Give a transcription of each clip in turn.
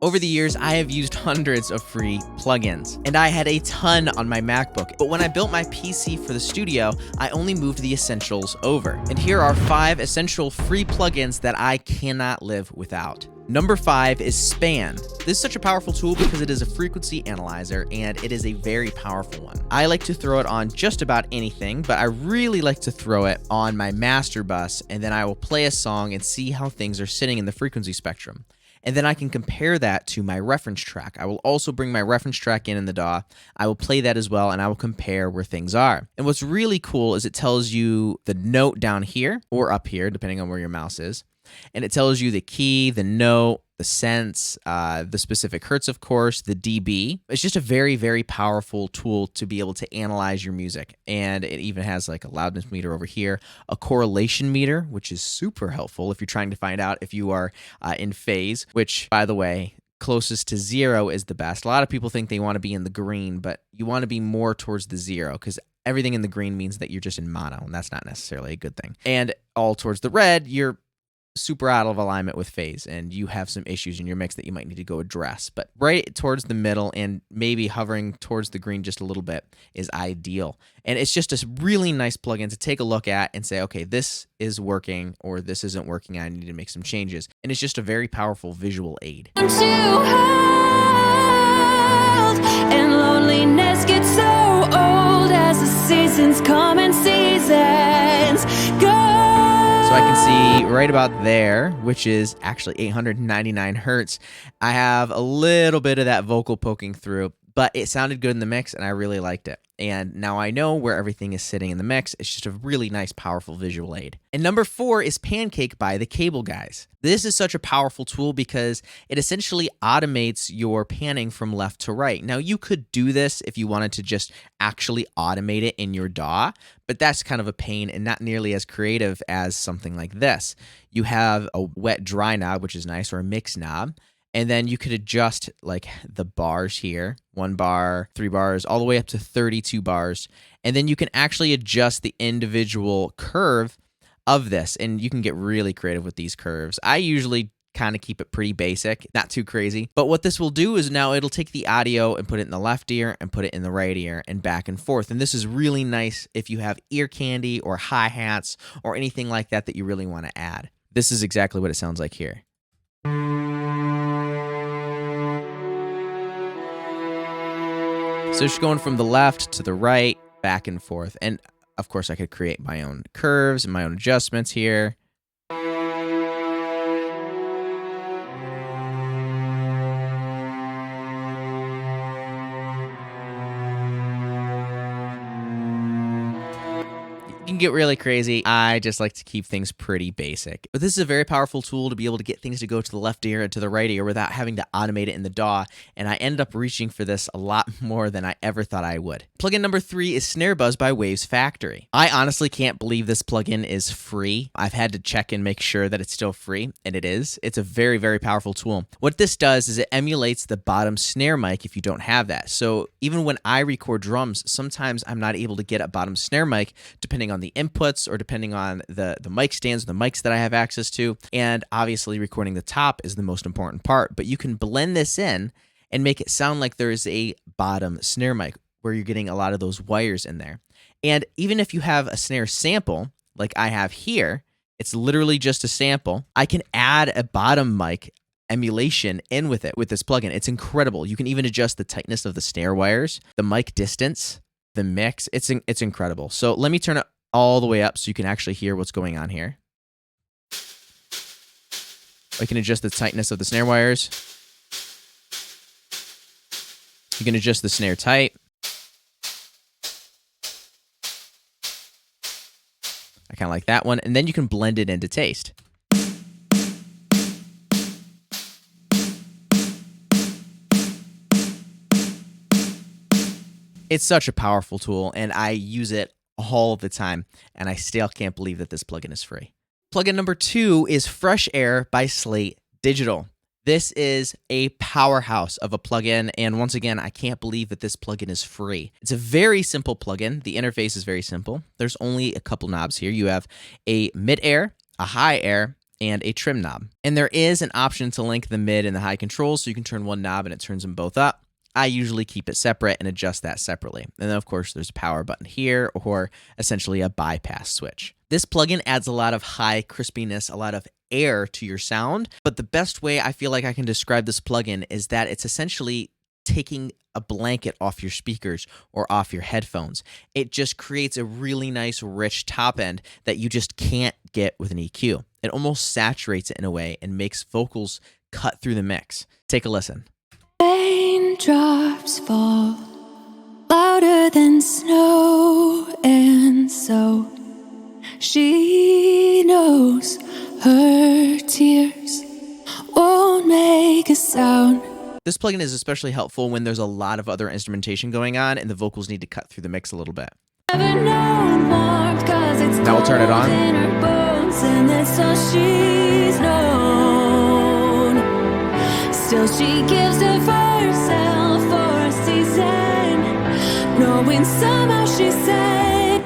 Over the years, I have used hundreds of free plugins, and I had a ton on my MacBook. But when I built my PC for the studio, I only moved the essentials over. And here are 5 essential free plugins that I cannot live without. Number 5 is Span. This is such a powerful tool because it is a frequency analyzer, and it is a very powerful one. I like to throw it on just about anything, but I really like to throw it on my master bus, and then I will play a song and see how things are sitting in the frequency spectrum. And then I can compare that to my reference track. I will also bring my reference track in the DAW. I will play that as well, and I will compare where things are. And what's really cool is it tells you the note down here or up here, depending on where your mouse is. And it tells you the key, the note, the sense, the specific hertz, of course, the dB. It's just a very, very powerful tool to be able to analyze your music. And it even has like a loudness meter over here, a correlation meter, which is super helpful if you're trying to find out if you are in phase, which, by the way, closest to 0 is the best. A lot of people think they want to be in the green, but you want to be more towards the 0 because everything in the green means that you're just in mono, and that's not necessarily a good thing. And all towards the red, you're super out of alignment with phase, and you have some issues in your mix that you might need to go address. But right towards the middle and maybe hovering towards the green just a little bit is ideal. And it's just a really nice plugin to take a look at and say, okay, this is working or this isn't working. I need to make some changes. And it's just a very powerful visual aid. I'm too old, and loneliness gets so old as the seasons come and seasons go. So I can see right about there, which is actually 899 hertz. I have a little bit of that vocal poking through, but it sounded good in the mix, and I really liked it. And now I know where everything is sitting in the mix. It's just a really nice, powerful visual aid. And number 4 is Pancake by the Cable Guys. This is such a powerful tool because it essentially automates your panning from left to right. Now, you could do this if you wanted to just actually automate it in your DAW, but that's kind of a pain and not nearly as creative as something like this. You have a wet dry knob, which is nice, or a mix knob. And then you could adjust like the bars here, 1 bar, 3 bars, all the way up to 32 bars. And then you can actually adjust the individual curve of this. And you can get really creative with these curves. I usually kind of keep it pretty basic, not too crazy. But what this will do is now it'll take the audio and put it in the left ear and put it in the right ear and back and forth. And this is really nice if you have ear candy or hi-hats or anything like that that you really want to add. This is exactly what it sounds like here. So just going from the left to the right, back and forth. And of course, I could create my own curves and my own adjustments here. You can get really crazy. I just like to keep things pretty basic. But this is a very powerful tool to be able to get things to go to the left ear and to the right ear without having to automate it in the DAW. And I ended up reaching for this a lot more than I ever thought I would. Plugin number 3 is Snare Buzz by Waves Factory. I honestly can't believe this plugin is free. I've had to check and make sure that it's still free, and it is. It's a very, very powerful tool. What this does is it emulates the bottom snare mic if you don't have that. So even when I record drums, sometimes I'm not able to get a bottom snare mic depending on the inputs or depending on the mic stands, the mics that I have access to. And obviously recording the top is the most important part, but you can blend this in and make it sound like there is a bottom snare mic where you're getting a lot of those wires in there. And even if you have a snare sample like I have here, it's literally just a sample. I can add a bottom mic emulation in with it with this plugin. It's incredible. You can even adjust the tightness of the snare wires, the mic distance, the mix. It's incredible. So let me turn it all the way up so you can actually hear what's going on here. I can adjust the tightness of the snare wires. You can adjust the snare type. I kind of like that one. And then you can blend it into taste. It's such a powerful tool, and I use it all the time, and I still can't believe that this plugin is free. Plugin number 2 is Fresh Air by Slate Digital. This is a powerhouse of a plugin, and once again, I can't believe that this plugin is free. It's a very simple plugin. The interface is very simple. There's only a couple knobs here. You have a mid-air, a high air, and a trim knob. And there is an option to link the mid and the high controls, so you can turn one knob and it turns them both up. I usually keep it separate and adjust that separately. And then, of course, there's a power button here, or essentially a bypass switch. This plugin adds a lot of high crispiness, a lot of air to your sound, but the best way I feel like I can describe this plugin is that it's essentially taking a blanket off your speakers or off your headphones. It just creates a really nice, rich top end that you just can't get with an EQ. It almost saturates it in a way and makes vocals cut through the mix. Take a listen. Raindrops fall louder than snow, and so she knows her tears won't make a sound. This plugin is especially helpful when there's a lot of other instrumentation going on and the vocals need to cut through the mix a little bit. Now we'll turn it on. In her bones, and that's all she's known. Still she gives of herself for a season, knowing somehow she said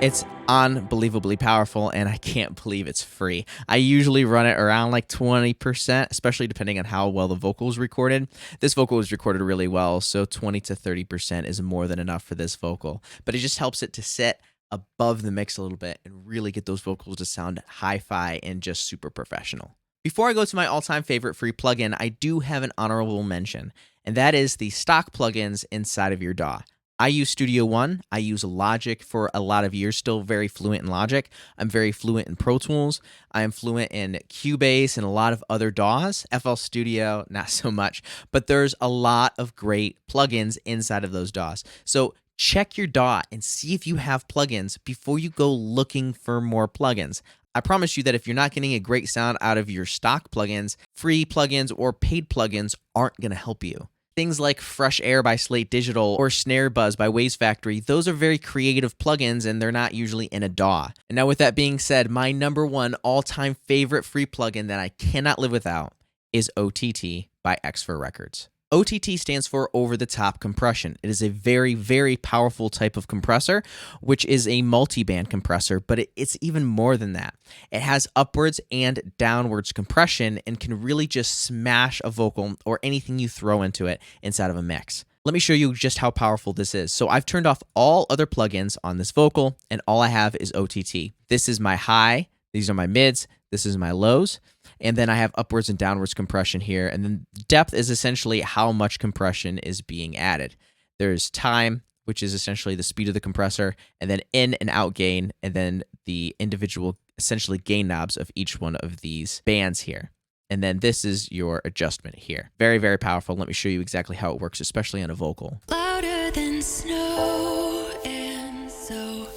it's unbelievably powerful, and I can't believe it's free. I usually run it around like 20%, especially depending on how well the vocal is recorded. This vocal was recorded really well, so 20 to 30% is more than enough for this vocal. But it just helps it to sit above the mix a little bit and really get those vocals to sound hi-fi and just super professional. Before I go to my all-time favorite free plugin, I do have an honorable mention, and that is the stock plugins inside of your DAW. I use Studio One. I use Logic for a lot of years, still very fluent in Logic. I'm very fluent in Pro Tools. I am fluent in Cubase and a lot of other DAWs. FL Studio, not so much, but there's a lot of great plugins inside of those DAWs. So check your DAW and see if you have plugins before you go looking for more plugins. I promise you that if you're not getting a great sound out of your stock plugins, free plugins or paid plugins aren't going to help you. Things like Fresh Air by Slate Digital or Snare Buzz by Waves Factory, those are very creative plugins and they're not usually in a DAW. And now with that being said, my number one all-time favorite free plugin that I cannot live without is OTT by X4 Records. OTT stands for over-the-top compression. It is a very, very powerful type of compressor, which is a multi-band compressor, but it's even more than that. It has upwards and downwards compression and can really just smash a vocal or anything you throw into it inside of a mix. Let me show you just how powerful this is. So I've turned off all other plugins on this vocal, and all I have is OTT. This is my high, these are my mids, this is my lows, and then I have upwards and downwards compression here, and then depth is essentially how much compression is being added. There's time, which is essentially the speed of the compressor, and then in and out gain, and then the individual essentially gain knobs of each one of these bands here. And then this is your adjustment here. Very, very powerful. Let me show you exactly how it works, especially on a vocal. louder than snow, and so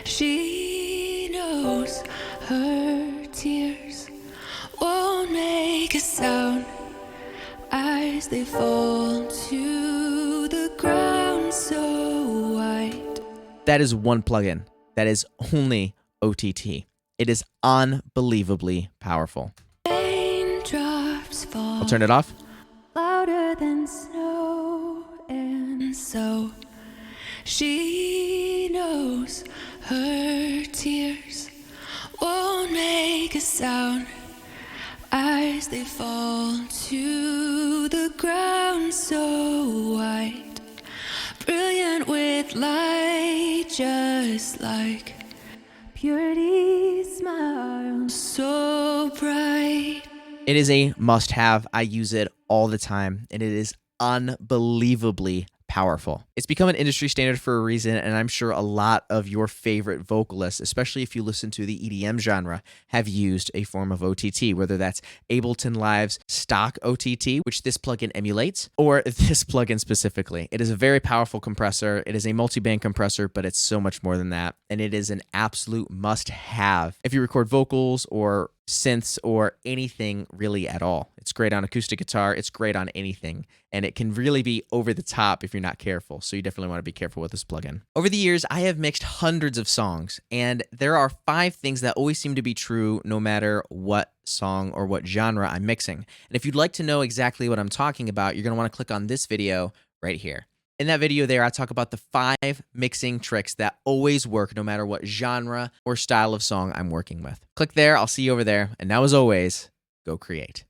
she knows her tears won't make a sound as they fall to the ground so white. That is one plugin. That is only OTT. It is unbelievably powerful. Raindrops fall I'll turn it off. louder than snow, and so she knows her tears won't make a sound as they fall to the ground so white, brilliant with light, just like purity smile so bright. It is a must-have. I use it all the time, and it is unbelievably powerful. It's become an industry standard for a reason, and I'm sure a lot of your favorite vocalists, especially if you listen to the EDM genre, have used a form of OTT, whether that's Ableton Live's stock OTT, which this plugin emulates, or this plugin specifically. It is a very powerful compressor. It is a multi-band compressor, but it's so much more than that, and it is an absolute must-have if you record vocals or synths or anything really at all. It's great on acoustic guitar. It's great on anything. And it can really be over the top if you're not careful. So you definitely want to be careful with this plugin. Over the years, I have mixed hundreds of songs, and there are 5 things that always seem to be true no matter what song or what genre I'm mixing. And if you'd like to know exactly what I'm talking about, you're going to want to click on this video right here. In that video there, I talk about the 5 mixing tricks that always work no matter what genre or style of song I'm working with. Click there, I'll see you over there, and now as always, go create.